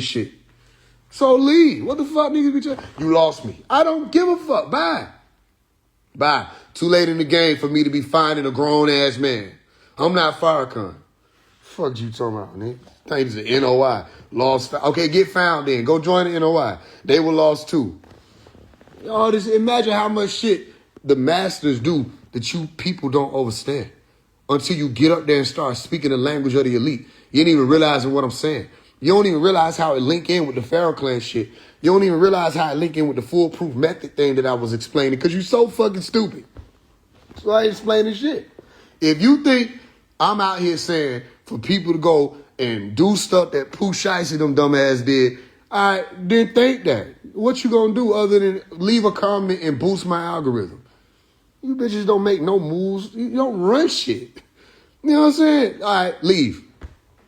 shit. So leave. What the fuck, niggas be trying? You lost me. I don't give a fuck. Bye. Bye. Too late in the game for me to be finding a grown-ass man. I'm not Farrakhan. Fuck you talking about, nigga? Think it's the NOI. Lost. Okay, get found then. Go join the NOI. They were lost too. All this, imagine how much shit the masters do that you people don't understand. Until you get up there and start speaking the language of the elite. You ain't even realizing what I'm saying. You don't even realize how it link in with the Pharaoh clan shit. You don't even realize how it link in with the foolproof method thing that I was explaining because you're so fucking stupid. So I ain't explaining shit. If you think I'm out here saying for people to go and do stuff that pooh, shiesty, them dumbass did, I didn't think that. What you gonna do other than leave a comment and boost my algorithm? You bitches don't make no moves. You don't run shit. You know what I'm saying? All right, leave.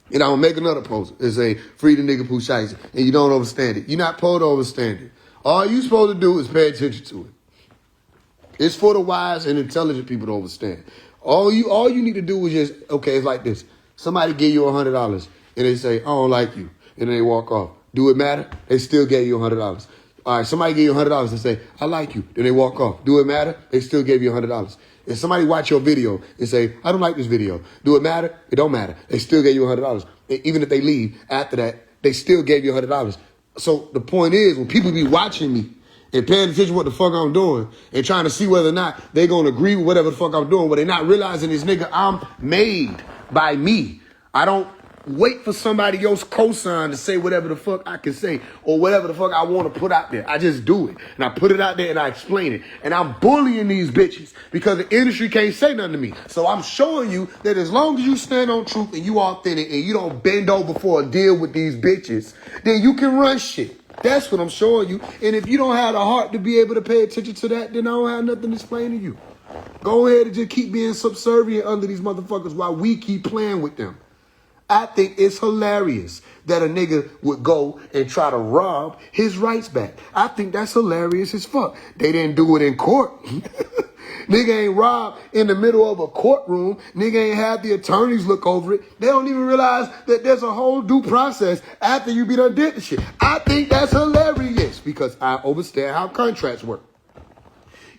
And I'm going to make another post and say, free the nigga pooh, shiesty. And you don't understand it. You're not supposed to understand it. All you supposed to do is pay attention to it. It's for the wise and intelligent people to understand. All you need to do is just, okay, it's like this. Somebody give you $100 and they say, I don't like you. And they walk off. Do it matter? They still gave you $100. All right, somebody gave you $100 and say, I like you. Then they walk off. Do it matter? They still gave you $100. If somebody watch your video and say, I don't like this video. Do it matter? It don't matter. They still gave you $100. Even if they leave after that, they still gave you $100. So the point is, when people be watching me and paying attention to what the fuck I'm doing and trying to see whether or not they going to agree with whatever the fuck I'm doing, but they not realizing this nigga, I'm made by me. I don't wait for somebody else cosign to say whatever the fuck I can say or whatever the fuck I want to put out there. I just do it. And I put it out there and I explain it. And I'm bullying these bitches because the industry can't say nothing to me. So I'm showing you that as long as you stand on truth and you authentic and you don't bend over for a deal with these bitches, then you can run shit. That's what I'm showing you. And if you don't have the heart to be able to pay attention to that, then I don't have nothing to explain to you. Go ahead and just keep being subservient under these motherfuckers while we keep playing with them. I think it's hilarious that a nigga would go and try to rob his rights back. I think that's hilarious as fuck. They didn't do it in court. Nigga ain't robbed in the middle of a courtroom. Nigga ain't had the attorneys look over it. They don't even realize that there's a whole due process after you be done did the shit. I think that's hilarious because I understand how contracts work.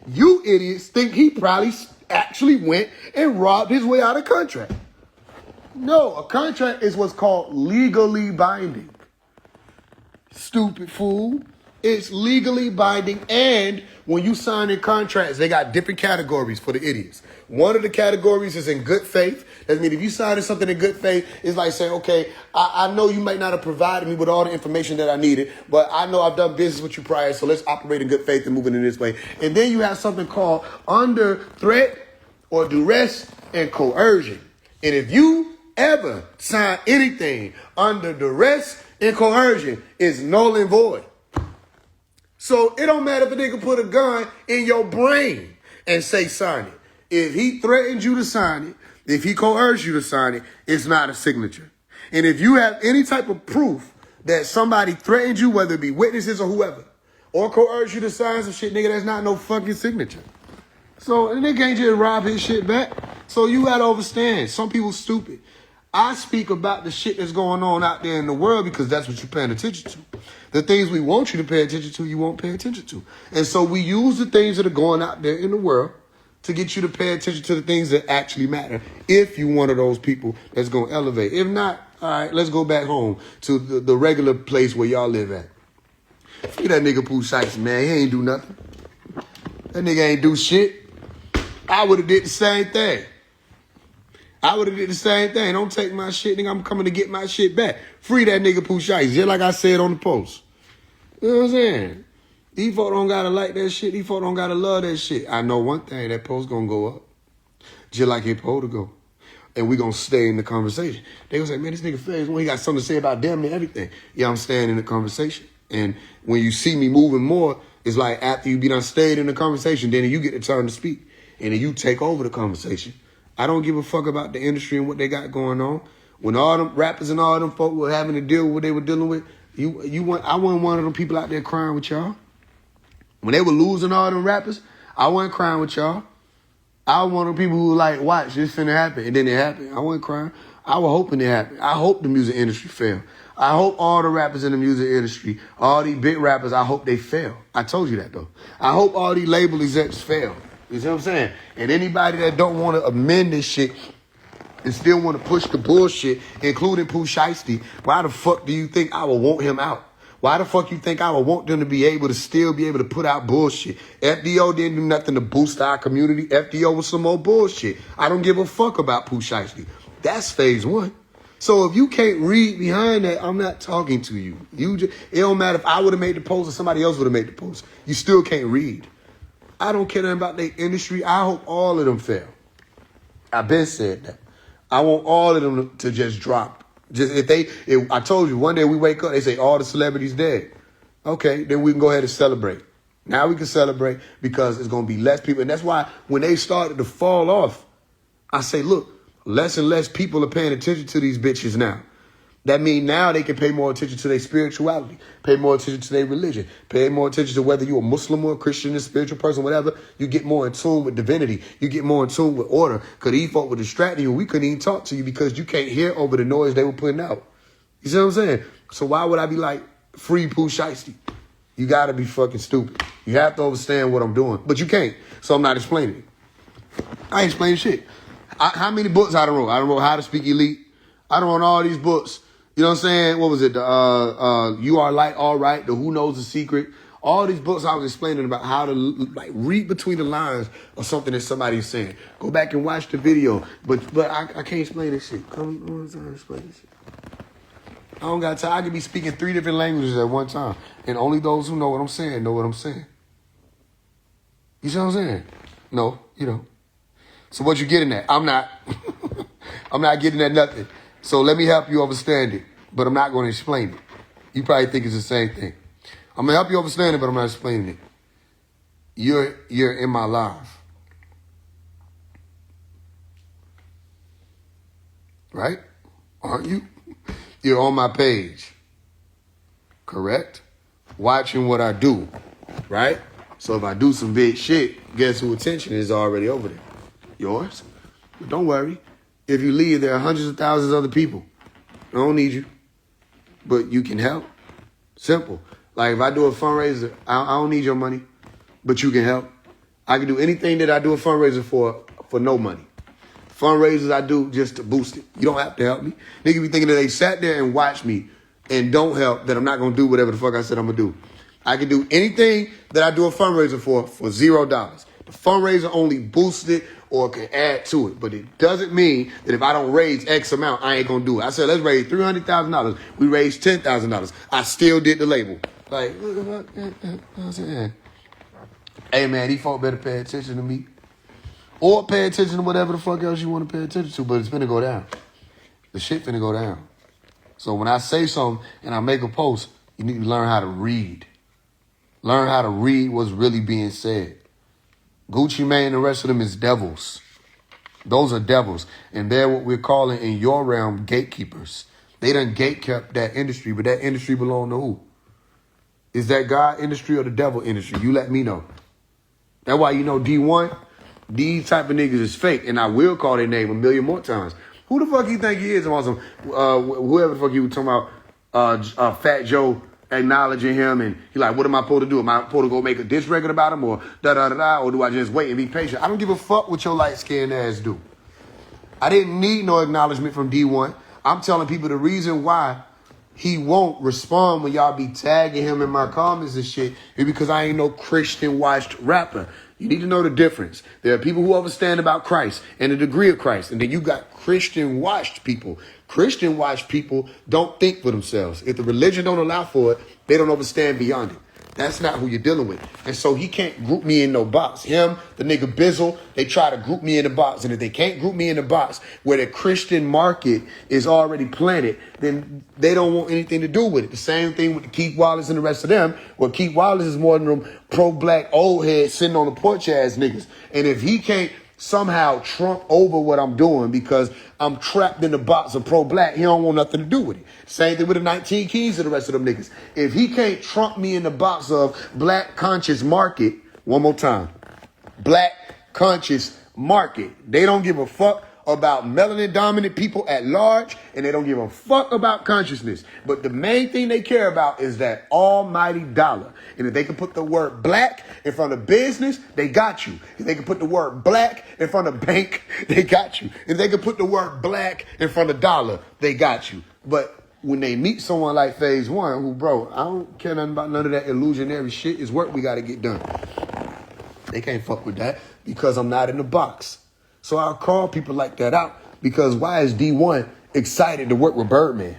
You idiots think he probably actually went and robbed his way out of contract. No, a contract is what's called legally binding. Stupid fool. It's legally binding, and when you sign in contracts, they got different categories for the idiots. One of the categories is in good faith. That means if you sign in something in good faith, it's like saying, okay, I know you might not have provided me with all the information that I needed, but I know I've done business with you prior, so let's operate in good faith and move it in this way. And then you have something called under threat or duress and coercion. And if you ever sign anything under duress and coercion, it's null and void. So it don't matter if a nigga put a gun in your brain and say sign it. If he threatened you to sign it, if he coerced you to sign it, it's not a signature. And if you have any type of proof that somebody threatened you, whether it be witnesses or whoever, or coerced you to sign some shit, nigga, that's not no fucking signature. So a nigga ain't just rob his shit back. So you gotta understand, some people stupid. I speak about the shit that's going on out there in the world because that's what you're paying attention to. The things we want you to pay attention to, you won't pay attention to. And so we use the things that are going out there in the world to get you to pay attention to the things that actually matter. If you're one of those people that's going to elevate. If not, all right, let's go back home to the regular place where y'all live at. Look at that nigga pooh, shiesty, man. He ain't do nothing. That nigga ain't do shit. I would have did the same thing. Don't take my shit, nigga. I'm coming to get my shit back. Free that nigga pooh, shiesty, just like I said on the post. You know what I'm saying? These folks don't gotta like that shit. These folks don't gotta love that shit. I know one thing, that post gonna go up. Just like it's supposed to go. And we gonna stay in the conversation. They gonna say, man, this nigga Fez, he got something to say about damn near everything. Yeah, I'm staying in the conversation. And when you see me moving more, it's like after you be done stayed in the conversation, then you get the turn to speak. And then you take over the conversation. I don't give a fuck about the industry and what they got going on. When all them rappers and all them folk were having to deal with what they were dealing with, I wasn't one of them people out there crying with y'all. When they were losing all them rappers, I wasn't crying with y'all. I was one of the people who like, watch, this finna happen. And then it happened. I wasn't crying. I was hoping it happened. I hope the music industry fail. I hope all the rappers in the music industry, all these big rappers, I hope they fail. I told you that, though. I hope all these label execs fail. You see what I'm saying? And anybody that don't want to amend this shit and still want to push the bullshit, including Pooh Shiesty, why the fuck do you think I would want him out? Why the fuck you think I would want them to be able to still be able to put out bullshit? FDO didn't do nothing to boost our community. FDO was some more bullshit. I don't give a fuck about Pooh Shiesty. That's phase one. So if you can't read behind that, I'm not talking to you. It don't matter if I would have made the post or somebody else would have made the post. You still can't read. I don't care nothing about the industry. I hope all of them fail. I've been said that. I want all of them to just drop. I told you, one day we wake up, they say all the celebrities dead. Okay, then we can go ahead and celebrate. Now we can celebrate because it's going to be less people. And that's why when they started to fall off, I say, look, less and less people are paying attention to these bitches now. That means now they can pay more attention to their spirituality, pay more attention to their religion, pay more attention to whether you're a Muslim or a Christian, a spiritual person, whatever. You get more in tune with divinity. You get more in tune with order. Because these folk were distracting you. We couldn't even talk to you because you can't hear over the noise they were putting out. You see what I'm saying? So why would I be like, free Pooh Shiesty? You got to be fucking stupid. You have to understand what I'm doing. But you can't. So I'm not explaining it. I ain't explaining shit. How many books I done wrote? I done wrote How to Speak Elite. I done wrote all these books. You know what I'm saying? What was it? You Are Light, All Right. The Who Knows the Secret. All these books I was explaining about how to like read between the lines of something that somebody's saying. Go back and watch the video. But I can't explain this shit. Come on, time to explain this shit. I don't got time. I could be speaking 3 different languages at one time. And only those who know what I'm saying know what I'm saying. You see what I'm saying? No, you don't. So what you getting at? I'm not. I'm not getting at nothing. So let me help you understand it, but I'm not going to explain it. You probably think it's the same thing. I'm going to help you understand it, but I'm not explaining it. You're in my life. Right? Aren't you? You're on my page. Correct? Watching what I do. Right? So if I do some big shit, guess whose attention is already over there? Yours. But don't worry. If you leave, there are hundreds of thousands of other people. I don't need you. But you can help. Simple. Like if I do a fundraiser, I don't need your money. But you can help. I can do anything that I do a fundraiser for no money. Fundraisers I do just to boost it. You don't have to help me. Niggas be thinking that they sat there and watched me and don't help, that I'm not going to do whatever the fuck I said I'm going to do. I can do anything that I do a fundraiser for $0. The fundraiser only boosts it or can add to it. But it doesn't mean that if I don't raise X amount, I ain't going to do it. I said, let's raise $300,000. We raised $10,000. I still did the label. Like, hey, man, these folk better pay attention to me. Or pay attention to whatever the fuck else you want to pay attention to, but it's finna go down. The shit finna go down. So when I say something and I make a post, you need to learn how to read. Learn how to read what's really being said. Gucci Mane and the rest of them is devils. Those are devils. And they're what we're calling in your realm gatekeepers. They done gatekept that industry, but that industry belong to who? Is that God industry or the devil industry? You let me know. That's why you know D1, these type of niggas is fake. And I will call their name a million more times. Who the fuck you think he is? Awesome. Whoever the fuck you were talking about, Fat Joe acknowledging him, and he like, what am I supposed to do? Am I supposed to go make a diss record about him, or da-da-da-da, or do I just wait and be patient? I don't give a fuck what your light-skinned ass do. I didn't need no acknowledgement from D1. I'm telling people the reason why he won't respond when y'all be tagging him in my comments and shit is because I ain't no Christian-watched rapper. You need to know the difference. There are people who understand about Christ and the degree of Christ. And then you got Christian-watched people. Christian-watched people don't think for themselves. If the religion don't allow for it, they don't understand beyond it. That's not who you're dealing with. And so he can't group me in no box. Him, the nigga Bizzle, they try to group me in a box. And if they can't group me in a box where the Christian market is already planted, then they don't want anything to do with it. The same thing with the Keith Wallace and the rest of them. Well, Keith Wallace is more than them pro-black old heads sitting on the porch ass niggas. And if he can't somehow trump over what I'm doing because I'm trapped in the box of pro-black, he don't want nothing to do with it. Same thing with the 19 Keys and the rest of them niggas. If he can't trump me in the box of black conscious market, one more time, black conscious market, they don't give a fuck about melanin dominant people at large, and they don't give a fuck about consciousness. But the main thing they care about is that almighty dollar. And if they can put the word black in front of business, they got you. If they can put the word black in front of bank, they got you. If they can put the word black in front of dollar, they got you. But when they meet someone like Phase One, who, bro, I don't care nothing about none of that illusionary shit. It's work we got to get done. They can't fuck with that because I'm not in the box. So I'll call people like that out, because why is D1 excited to work with Birdman?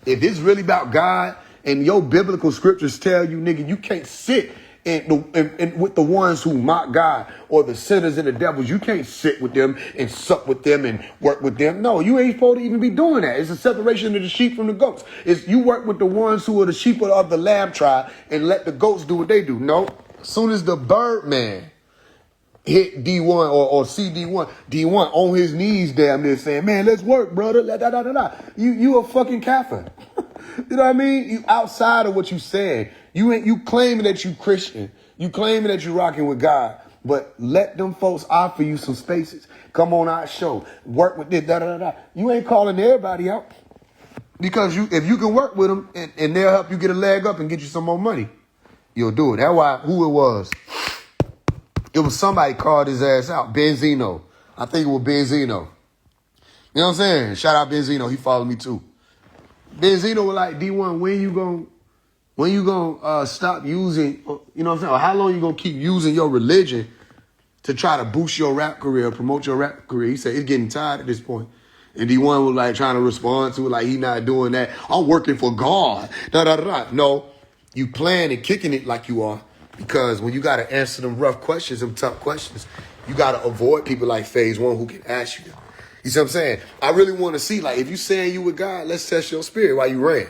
If it's really about God and your biblical scriptures tell you, nigga, you can't sit with the ones who mock God or the sinners and the devils. You can't sit with them and sup with them and work with them. No, you ain't supposed to even be doing that. It's a separation of the sheep from the goats. It's you work with the ones who are the sheep of the lamb tribe and let the goats do what they do. No, as soon as the Birdman hit D1 or CD1, D1 on his knees damn near saying, man, let's work, brother. You a fucking kafir. You know what I mean? You outside of what you said. You claiming that you Christian. You claiming that you rocking with God. But let them folks offer you some spaces. Come on our show. Work with this, You ain't calling everybody out. Because if you can work with them and they'll help you get a leg up and get you some more money, you'll do it. That's why who it was. It was somebody called his ass out. Benzino. I think it was Benzino. You know what I'm saying? Shout out Benzino. He followed me too. Benzino was like, D1, when you gonna stop using, you know what I'm saying? Or how long you gonna keep using your religion to try to boost your rap career, promote your rap career? He said, it's getting tired at this point. And D1 was like trying to respond to it, like he not doing that. I'm working for God. No, you playing and kicking it like you are. Because when you got to answer them rough questions, them tough questions, you got to avoid people like Phase One who can ask you them. You see what I'm saying? I really want to see, like, if you saying you with God, let's test your spirit while you ran.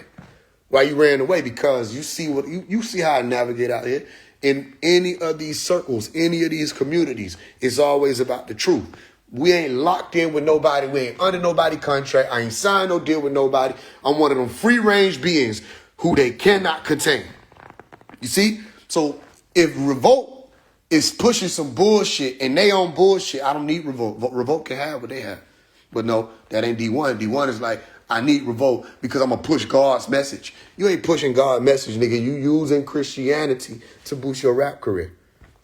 While you ran away, because you see what you see how I navigate out here. In any of these circles, any of these communities, it's always about the truth. We ain't locked in with nobody. We ain't under nobody contract. I ain't signed no deal with nobody. I'm one of them free-range beings who they cannot contain. You see? So if Revolt is pushing some bullshit and they on bullshit, I don't need Revolt. Revolt can have what they have. But no, that ain't D1. D1 is like, I need Revolt because I'm going to push God's message. You ain't pushing God's message, nigga. You using Christianity to boost your rap career.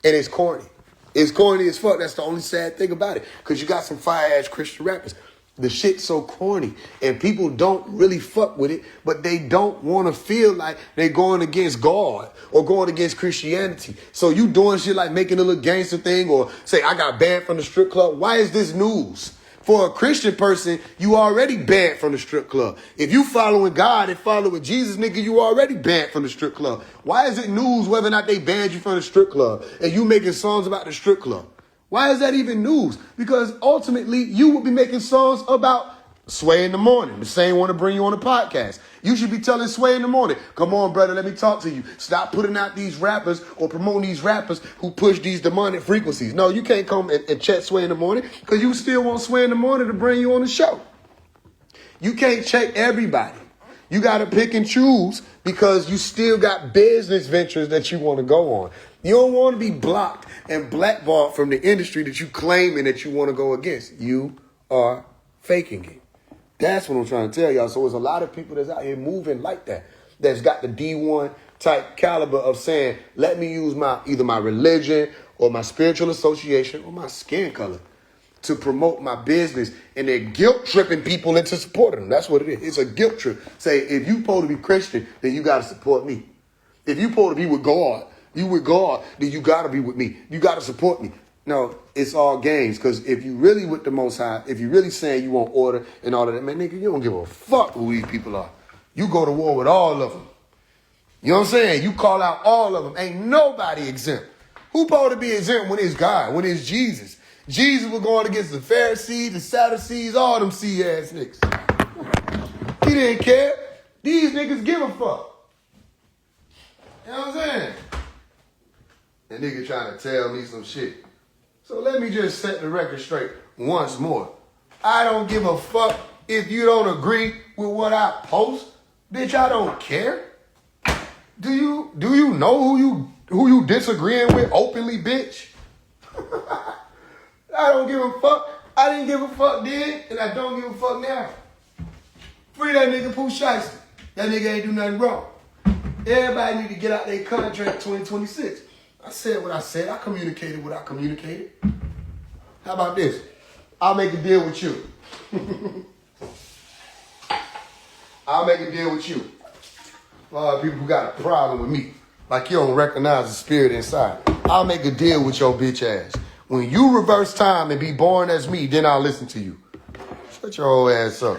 And it's corny. It's corny as fuck. That's the only sad thing about it. Because you got some fire-ass Christian rappers. The shit's so corny. And people don't really fuck with it, but they don't want to feel like they're going against God or going against Christianity. So you doing shit like making a little gangster thing or say, I got banned from the strip club. Why is this news? For a Christian person, you already banned from the strip club. If you following God and following Jesus, nigga, you already banned from the strip club. Why is it news whether or not they banned you from the strip club and you making songs about the strip club? Why is that even news? Because ultimately, you will be making songs about Sway in the Morning. The same one to bring you on a podcast. You should be telling Sway in the Morning, come on, brother, let me talk to you. Stop putting out these rappers or promoting these rappers who push these demonic frequencies. No, you can't come and check Sway in the Morning because you still want Sway in the Morning to bring you on the show. You can't check everybody. You got to pick and choose because you still got business ventures that you want to go on. You don't want to be blocked and blackballed from the industry that you claiming that you want to go against. You are faking it. That's what I'm trying to tell y'all. So there's a lot of people that's out here moving like that, that's got the D1 type caliber of saying, let me use either my religion or my spiritual association or my skin color to promote my business. And they're guilt tripping people into supporting them. That's what it is. It's a guilt trip. Say, if you supposed to be Christian, then you got to support me. If you supposed to be with God, you with God, then you got to be with me. You got to support me. No, it's all games. Because if you really with the Most High, if you really saying you want order and all of that, man, nigga, you don't give a fuck who these people are. You go to war with all of them. You know what I'm saying? You call out all of them. Ain't nobody exempt. Who supposed to be exempt when it's God, when it's Jesus? Jesus was going against the Pharisees, the Sadducees, all them C-ass niggas. He didn't care. These niggas give a fuck. You know what I'm saying? That nigga trying to tell me some shit. So let me just set the record straight once more. I don't give a fuck if you don't agree with what I post. Bitch, I don't care. Do you know who you disagreeing with openly, bitch? I don't give a fuck. I didn't give a fuck then, and I don't give a fuck now. Free that nigga Pooh Shiesty. That nigga ain't do nothing wrong. Everybody need to get out their contract 2026. I said what I said. I communicated what I communicated. How about this? I'll make a deal with you. I'll make a deal with you. A lot of people who got a problem with me. Like you don't recognize the spirit inside. I'll make a deal with your bitch ass. When you reverse time and be born as me, then I'll listen to you. Shut your whole ass up.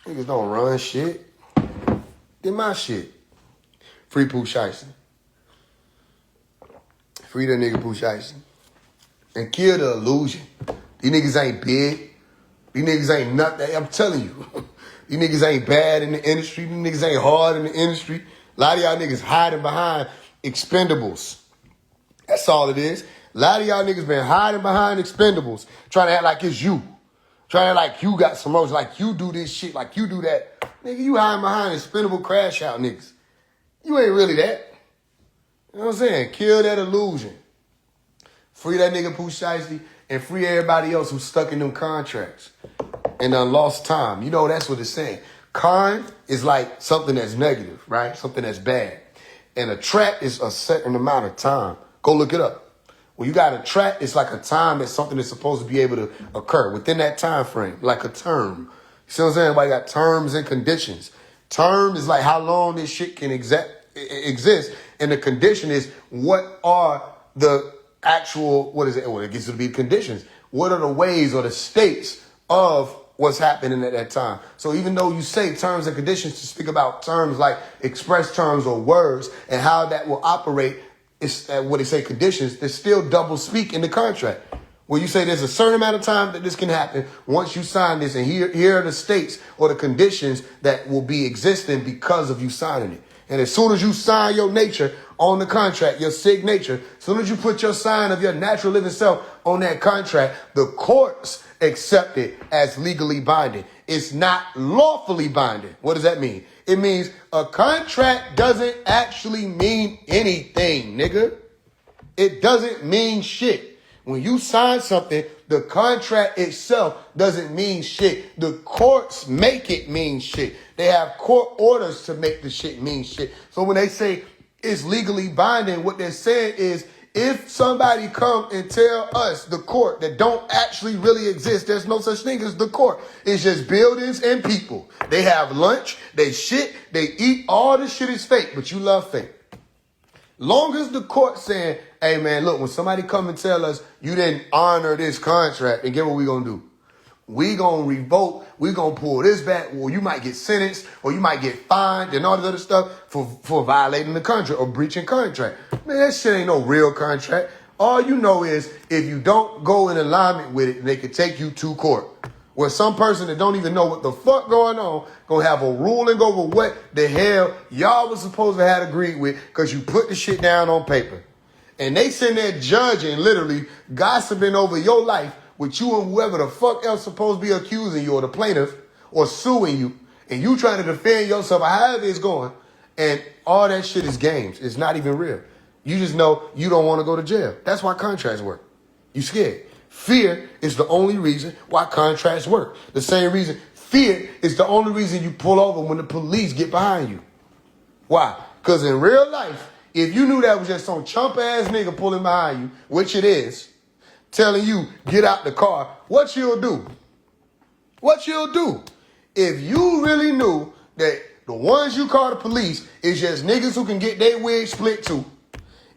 Niggas don't run shit. Did my shit. Free Pooh Shiesty. Free that nigga Pooh Shiesty. And kill the illusion. These niggas ain't big. These niggas ain't nothing. I'm telling you. These niggas ain't bad in the industry. These niggas ain't hard in the industry. A lot of y'all niggas hiding behind expendables. That's all it is. A lot of y'all niggas been hiding behind expendables. Trying to act like it's you. Trying to act like you got some motion. Like you do this shit. Like you do that. Nigga, you hiding behind expendable crash out niggas. You ain't really that. You know what I'm saying? Kill that illusion. Free that nigga Pooh Shiesty and free everybody else who's stuck in them contracts and done lost time. You know, that's what it's saying. Con is like something that's negative, right? Something that's bad. And a track is a certain amount of time. Go look it up. When you got a track, it's like a time that something is supposed to be able to occur within that time frame, like a term. You see what I'm saying? Everybody got terms and conditions. Term is like how long this shit can exist. And the condition is what are the actual, what is it? Well, it gets to be conditions. What are the ways or the states of what's happening at that time? So even though you say terms and conditions to speak about terms like express terms or words and how that will operate, it's what they say conditions, there's still double speak in the contract. Where you say there's a certain amount of time that this can happen once you sign this, and here are the states or the conditions that will be existing because of you signing it. And as soon as you sign your nature on the contract, your signature, as soon as you put your sign of your natural living self on that contract, the courts accept it as legally binding. It's not lawfully binding. What does that mean? It means a contract doesn't actually mean anything, nigga. It doesn't mean shit. When you sign something, the contract itself doesn't mean shit. The courts make it mean shit. They have court orders to make the shit mean shit. So when they say it's legally binding, what they're saying is if somebody come and tell us, the court, that don't actually really exist, there's no such thing as the court. It's just buildings and people. They have lunch, they shit, they eat. All this shit is fake, but you love fake. Long as the court saying, hey man, look, when somebody come and tell us you didn't honor this contract, and get what we gonna do? We gonna revoke, we gonna pull this back, or you might get sentenced, or you might get fined and all this other stuff for violating the contract or breaching contract. Man, that shit ain't no real contract. All you know is if you don't go in alignment with it, they can take you to court. Where some person that don't even know what the fuck going on gonna have a ruling over what the hell y'all was supposed to have agreed with because you put the shit down on paper. And they sitting there judging, literally gossiping over your life with you and whoever the fuck else supposed to be accusing you or the plaintiff or suing you. And you trying to defend yourself or however it's going. And all that shit is games. It's not even real. You just know you don't want to go to jail. That's why contracts work. You scared. Fear is the only reason why contracts work. The same reason, fear is the only reason you pull over when the police get behind you. Why? Because in real life, if you knew that was just some chump ass nigga pulling behind you, which it is, telling you, get out the car, what you'll do? What you'll do? If you really knew that the ones you call the police is just niggas who can get their wig split too.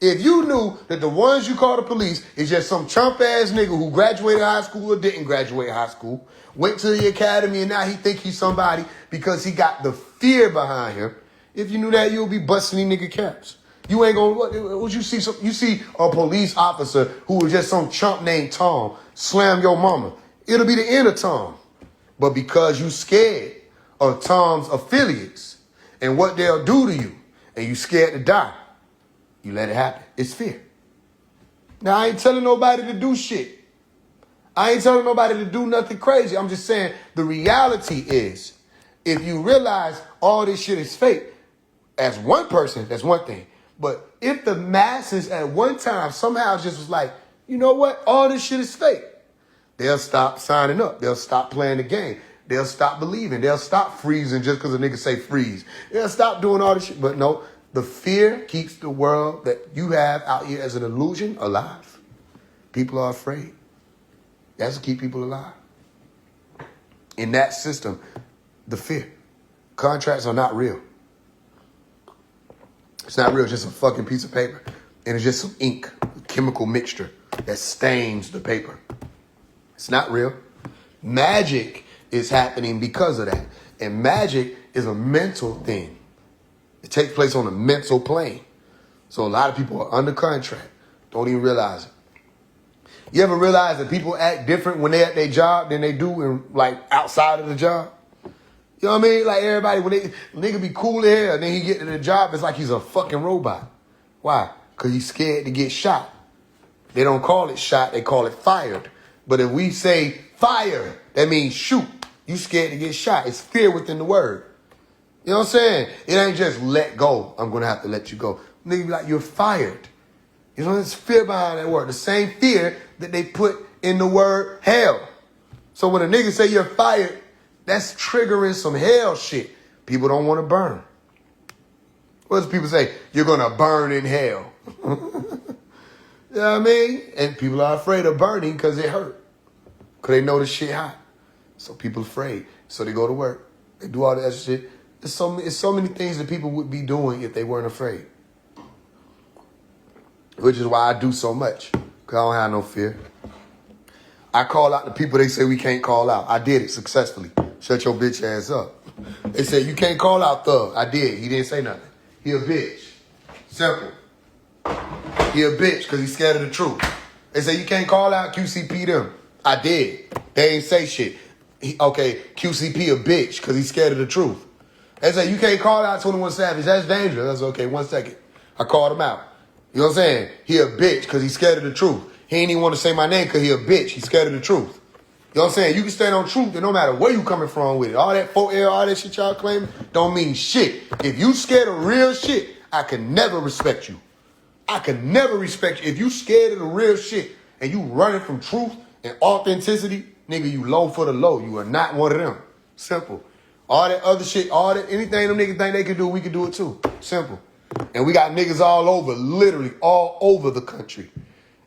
If you knew that the ones you call the police is just some chump ass nigga who graduated high school or didn't graduate high school, went to the academy and now he think he's somebody because he got the fear behind him. If you knew that, you'll be busting these nigga caps. You ain't gonna, what you see? You see a police officer who was just some chump named Tom slam your mama. It'll be the end of Tom. But because you scared of Tom's affiliates and what they'll do to you, and you scared to die, you let it happen. It's fear. Now, I ain't telling nobody to do shit. I ain't telling nobody to do nothing crazy. I'm just saying the reality is, if you realize all this shit is fake, as one person, that's one thing. But if the masses at one time somehow just was like, you know what? All this shit is fake. They'll stop signing up. They'll stop playing the game. They'll stop believing. They'll stop freezing just because a nigga say freeze. They'll stop doing all this shit. But no, the fear keeps the world that you have out here as an illusion alive. People are afraid. That's to keep people alive. In that system, the fear. Contracts are not real. It's not real. It's just a fucking piece of paper. And it's just some ink, a chemical mixture that stains the paper. It's not real. Magic is happening because of that. And magic is a mental thing. It takes place on a mental plane. So a lot of people are under contract. Don't even realize it. You ever realize that people act different when they at their job than they do in, like, outside of the job? You know what I mean? Like everybody, when nigga be cool here and then he get to the job, it's like he's a fucking robot. Why? Because he's scared to get shot. They don't call it shot, they call it fired. But if we say fire, that means shoot. You scared to get shot. It's fear within the word. You know what I'm saying? It ain't just let go. I'm going to have to let you go. Nigga be like, you're fired. You know, there's fear behind that word. The same fear that they put in the word hell. So when a nigga say you're fired, that's triggering some hell shit. People don't want to burn. What does people say? You're going to burn in hell. You know what I mean? And people are afraid of burning because it hurt. Because they know the shit hot. So people afraid. So they go to work. They do all that extra shit. It's so many things that people would be doing if they weren't afraid. Which is why I do so much. Because I don't have no fear. I call out the people they say we can't call out. I did it successfully. Shut your bitch ass up. They said you can't call out Thug. I did. He didn't say nothing. He a bitch. Simple. He a bitch because he's scared of the truth. They say you can't call out QCP them. I did. They ain't say shit. Okay, QCP a bitch because he's scared of the truth. They say you can't call out 21 Savage. That's dangerous. That's okay. 1 second. I called him out. You know what I'm saying? He a bitch because he's scared of the truth. He ain't even want to say my name because he a bitch. He's scared of the truth. You know what I'm saying? You can stand on truth and no matter where you coming from with it. All that 4L, all that shit y'all claiming don't mean shit. If you scared of real shit, I can never respect you. I can never respect you. If you scared of the real shit and you running from truth and authenticity, nigga, you low for the low. You are not one of them. Simple. All that other shit, all that, anything them niggas think they can do, we can do it too. Simple. And we got niggas all over, literally all over the country.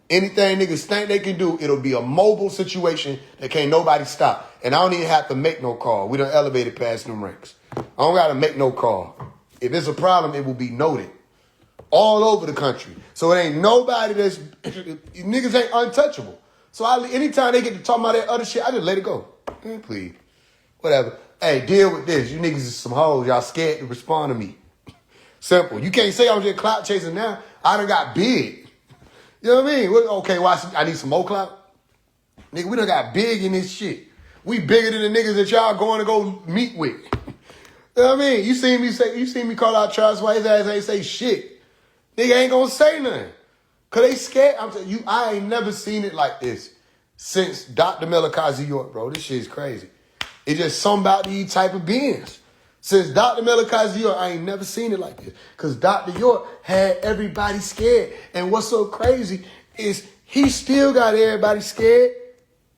Anything niggas think they can do, it'll be a mobile situation that can't nobody stop. And I don't even have to make no call. We done elevated past them ranks. I don't got to make no call. If it's a problem, it will be noted. All over the country. So it ain't nobody that's, niggas ain't untouchable. So anytime they get to talking about that other shit, I just let it go. Please. Whatever. Hey, deal with this. You niggas is some hoes. Y'all scared to respond to me. Simple. You can't say I'm just clout chasing now. I done got big. You know what I mean? Okay, I need some more clout. Nigga, we done got big in this shit. We bigger than the niggas that y'all going to go meet with. You know what I mean? You seen me call out Travis White, his ass ain't say shit. Nigga ain't gonna say nothing. Cause they scared. I'm telling you, I ain't never seen it like this since Dr. Melakazi York, bro. This shit is crazy. It's just something about these type of beings. Since Dr. Melakazi York, I ain't never seen it like this. Because Dr. York had everybody scared. And what's so crazy is he still got everybody scared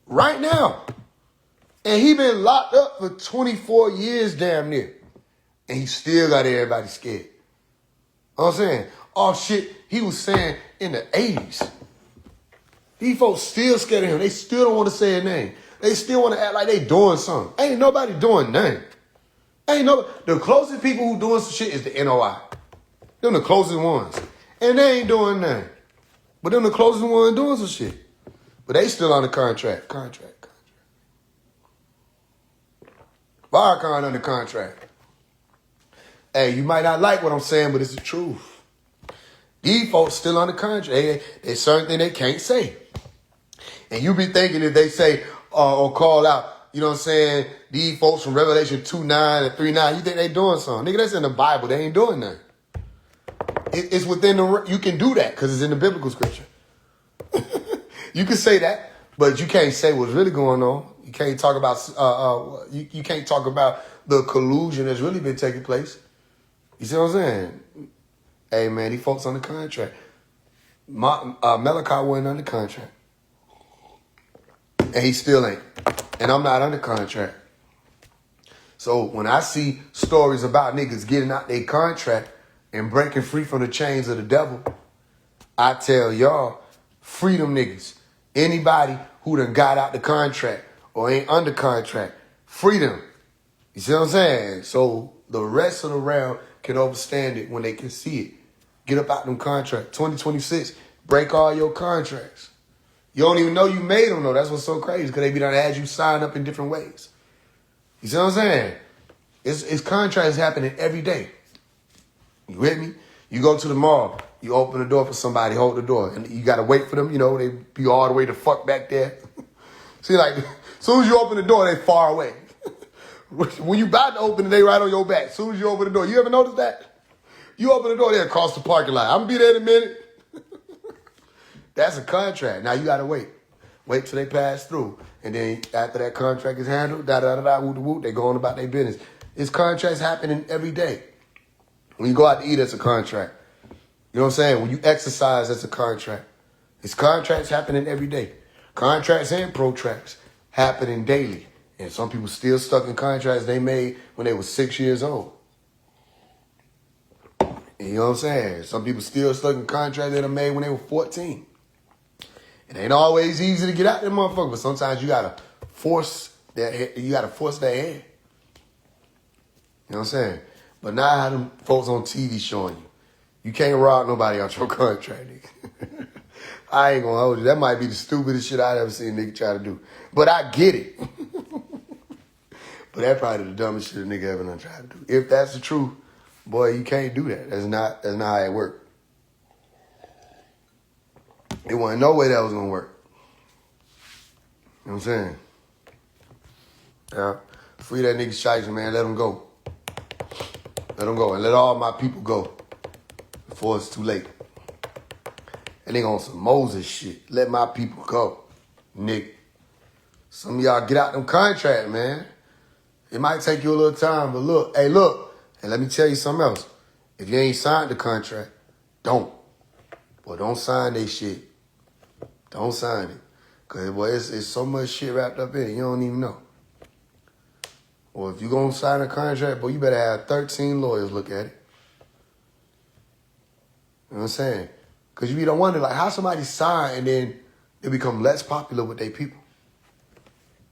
right now. And he been locked up for 24 years damn near. And he still got everybody scared. You know what I'm saying? Oh shit, he was saying in the 80s. These folks still scared of him. They still don't want to say his name. They still want to act like they doing something. Ain't nobody doing nothing. The closest people who doing some shit is the NOI. Them the closest ones. And they ain't doing nothing. But them the closest ones doing some shit. But they still on the contract. Farrakhan under contract. Hey, you might not like what I'm saying, but it's the truth. These folks still on the contract. There's certain things they can't say. And you be thinking if they say or call out, you know what I'm saying, these folks from Revelation 2:9 and 3:9, you think they doing something. Nigga, that's in the Bible. They ain't doing nothing. It's within you can do that because it's in the biblical scripture. You can say that, but you can't say what's really going on. You can't talk about, you can't talk about the collusion that's really been taking place. You see what I'm saying? Hey, man, these folks on the contract. Malachi wasn't under contract. And he still ain't. And I'm not under contract. So when I see stories about niggas getting out their contract and breaking free from the chains of the devil, I tell y'all, free them niggas. Anybody who done got out the contract or ain't under contract, free them. You see what I'm saying? So the rest of the round can understand it when they can see it. Get up out them contracts. 2026, break all your contracts. You don't even know you made them, though. That's what's so crazy, because they be done as you sign up in different ways. You see what I'm saying? It's contracts happening every day. You with me? You go to the mall, you open the door for somebody, hold the door, and you got to wait for them. You know, they be all the way the fuck back there. See, like, as soon as you open the door, they far away. When you about to open it, they right on your back. As soon as you open the door, you ever notice that? You open the door, they across the parking lot. I'm going to be there in a minute. That's a contract. Now you got to wait. Wait till they pass through. And then after that contract is handled, whoop, they go on about their business. It's contracts happening every day. When you go out to eat, it's a contract. You know what I'm saying? When you exercise, that's a contract. It's contracts happening every day. Contracts and protracts happening daily. And some people still stuck in contracts they made when they were 6 years old. You know what I'm saying? Some people still stuck in contracts that they made when they were 14. It ain't always easy to get out there, motherfucker, but sometimes you gotta force that hand. You know what I'm saying? But now how them folks on TV showing you can't rob nobody out your contract, nigga. I ain't gonna hold you. That might be the stupidest shit I've ever seen a nigga try to do. But I get it. But that's probably the dumbest shit a nigga ever done tried to do. If that's the truth, boy, you can't do that. That's not how it works. It wasn't no way that was gonna work. You know what I'm saying? Yeah. Free that nigga shiesty, man. Let him go. Let him go. And let all my people go before it's too late. And they on some Moses shit. Let my people go, nigga. Some of y'all get out them contract, man. It might take you a little time, but look. And let me tell you something else. If you ain't signed the contract, don't. Boy, don't sign that shit. Don't sign it. Because, boy, it's so much shit wrapped up in it, you don't even know. Or if you're going to sign a contract, boy, you better have 13 lawyers look at it. You know what I'm saying? Because you be don't wonder, like, how somebody sign and then they become less popular with their people.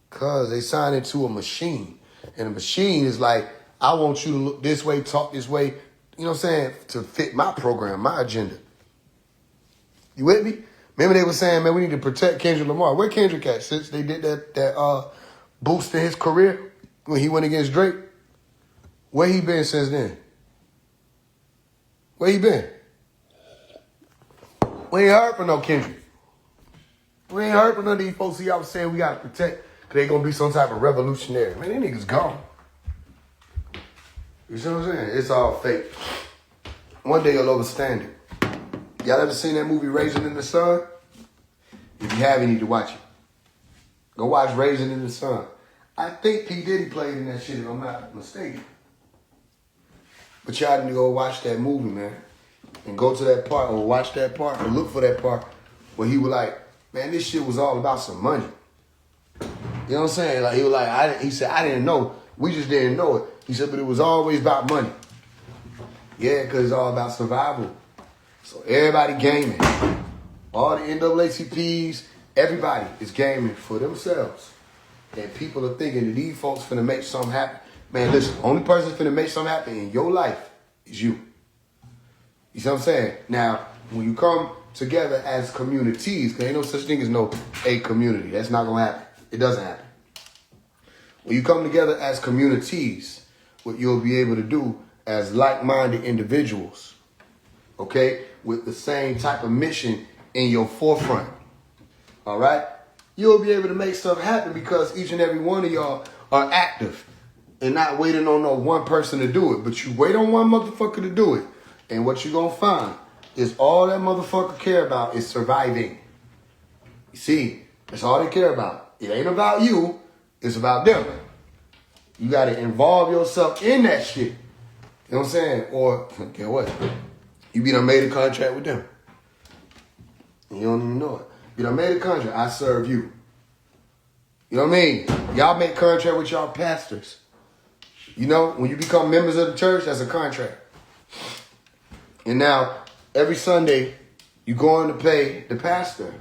Because they sign into a machine. And the machine is like, I want you to look this way, talk this way, you know what I'm saying, to fit my program, my agenda. You with me? Remember they were saying, man, we need to protect Kendrick Lamar. Where Kendrick at since they did that boost to his career when he went against Drake? Where he been since then? Where he been? We ain't heard from no Kendrick. We ain't heard from none of these folks y'all was saying we got to protect because they going to be some type of revolutionary. Man, these niggas gone. You see what I'm saying? It's all fake. One day you'll understand it. Y'all ever seen that movie Raisin in the Sun? If you haven't, you need to watch it. Go watch Raisin in the Sun. I think P. Diddy played in that shit, if I'm not mistaken. But y'all need to go watch that movie, man. And go to that part or watch that part or look for that part where he was like, man, this shit was all about some money. You know what I'm saying? Like he was like, he said, I didn't know. We just didn't know it. He said, but it was always about money. Yeah, because it's all about survival. So everybody gaming. All the NAACPs, everybody is gaming for themselves. And people are thinking that these folks finna make something happen. Man, listen, only person finna make something happen in your life is you. You see what I'm saying? Now, when you come together as communities, because ain't no such thing as a community. That's not going to happen. It doesn't happen. When you come together as communities, what you'll be able to do as like-minded individuals, okay, with the same type of mission in your forefront, all right, you'll be able to make stuff happen because each and every one of y'all are active and not waiting on no one person to do it. But you wait on one motherfucker to do it, and what you're going to find is all that motherfucker care about is surviving. You see, that's all they care about. It ain't about you. It's about them. You got to involve yourself in that shit. You know what I'm saying? Or, get what? You be done made a contract with them. And you don't even know it. You done made a contract. I serve you. You know what I mean? Y'all make contract with y'all pastors. You know, when you become members of the church, that's a contract. And now, every Sunday, you going to pay the pastor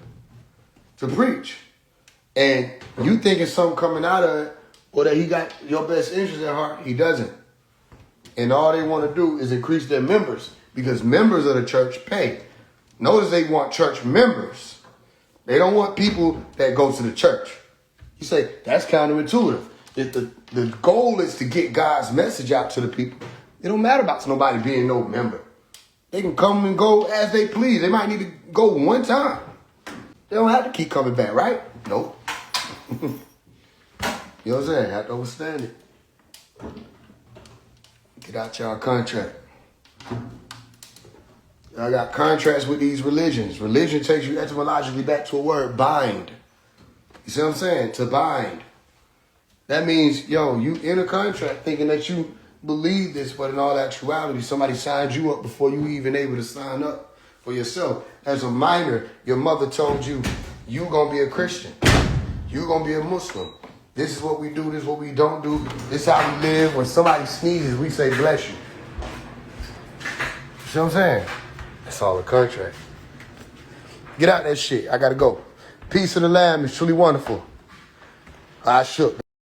to preach. And you thinking something coming out of it, or that he got your best interest at heart. He doesn't. And all they want to do is increase their members, because members of the church pay. Notice they want church members. They don't want people that go to the church. You say, that's counterintuitive. If the goal is to get God's message out to the people, it don't matter about nobody being no member. They can come and go as they please. They might need to go one time. They don't have to keep coming back, right? Nope. You know what I'm saying? Have to understand it. Get out y'all contract. I got contracts with these religions. Religion takes you etymologically back to a word, bind. You see what I'm saying? To bind. That means, yo, you in a contract thinking that you believe this, but in all actuality, somebody signed you up before you even able to sign up for yourself. As a minor, your mother told you, you gonna be a Christian. You gonna be a Muslim. This is what we do, this is what we don't do. This is how we live. When somebody sneezes, we say, bless you. You see what I'm saying? That's all a contract. Get out that shit. I gotta go. Peace of the Lamb is truly wonderful. I shook.